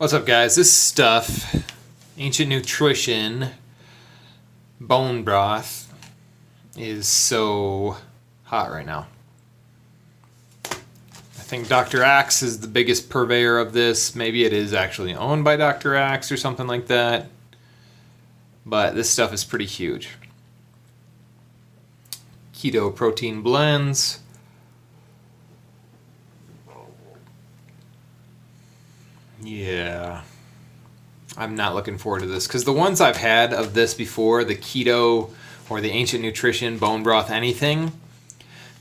What's up, guys? This stuff, Ancient Nutrition bone broth, is so hot right now. I think Dr. Axe is the biggest purveyor of this. Maybe it is actually owned by Dr. Axe or something like that. But this stuff is pretty huge. Keto protein blends. Yeah, I'm not looking forward to this because the ones I've had of this before, the keto or the Ancient Nutrition bone broth anything,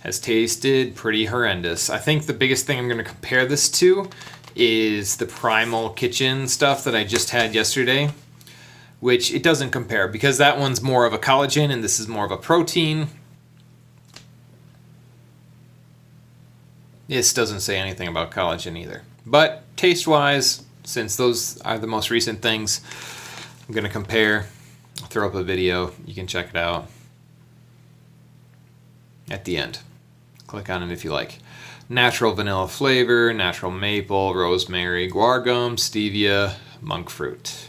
has tasted pretty horrendous. I think the biggest thing I'm going to compare this to is the Primal Kitchen stuff that I just had yesterday, which it doesn't compare because that one's more of a collagen and this is more of a protein. This doesn't say anything about collagen either. But taste-wise, since those are the most recent things, I'm going to compare. I'll throw up a video. You can check it out at the end. Click on it if you like. Natural vanilla flavor, natural maple, rosemary, guar gum, stevia, monk fruit.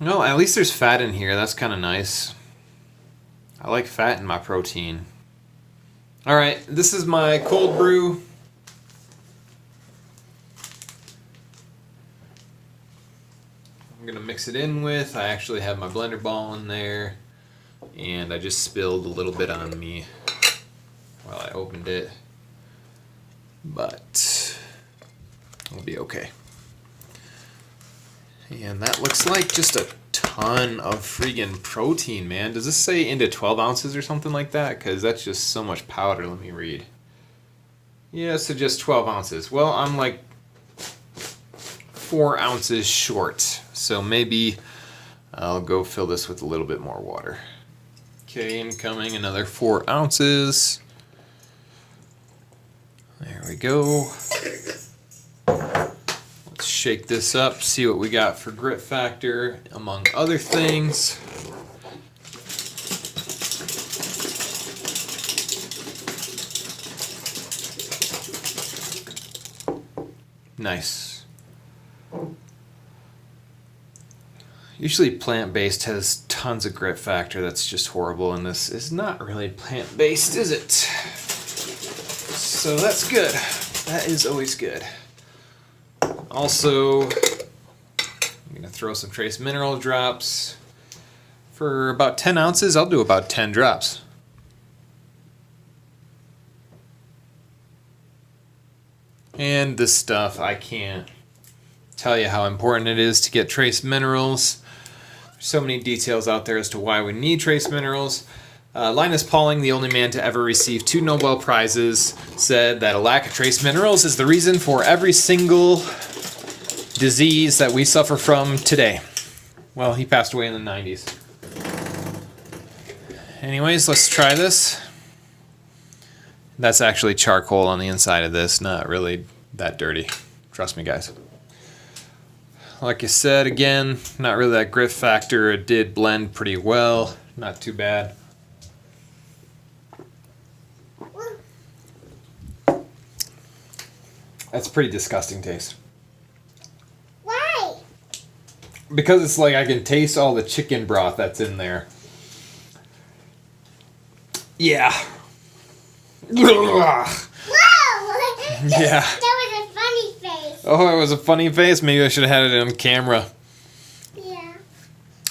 No, at least there's fat in here. That's kind of nice. I like fat in my protein. All right, this is my cold brew. I'm gonna mix it in with, I actually have my blender ball in there, and I just spilled a little bit on me while I opened it, but it'll be okay. And that looks like just a ton of friggin' protein, man. Does this say into 12 ounces or something like that? Because that's just so much powder. Let me read. Yeah, so just 12 ounces. Well, I'm like 4 ounces short. So maybe I'll go fill this with a little bit more water. Okay, incoming another 4 ounces. There we go. Let's shake this up, see what we got for grit factor, among other things. Nice. Usually plant-based has tons of grit factor. That's just horrible, and this is not really plant-based, is it? So that's good. That is always good. Also, I'm going to throw some trace mineral drops. For about 10 ounces, I'll do about 10 drops. And this stuff, I can't tell you how important it is to get trace minerals. There's so many details out there as to why we need trace minerals. Linus Pauling, the only man to ever receive 2 Nobel Prizes, said that a lack of trace minerals is the reason for every single disease that we suffer from today. Well, he passed away in the 90s. Anyways, let's try this. That's actually charcoal on the inside of this, not really that dirty. Trust me, guys. Like I said, again, not really that grit factor. It did blend pretty well. Not too bad. That's a pretty disgusting taste. Because it's like I can taste all the chicken broth that's in there. Yeah. Whoa! Yeah. That was a funny face. Oh, it was a funny face? Maybe I should have had it on camera. Yeah.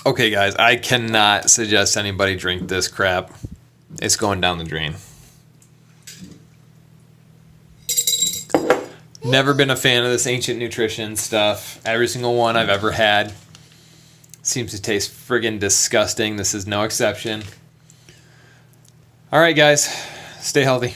Okay, guys, I cannot suggest anybody drink this crap. It's going down the drain. Never been a fan of this Ancient Nutrition stuff. Every single one I've ever had seems to taste friggin' disgusting. This is no exception. All right, guys, stay healthy.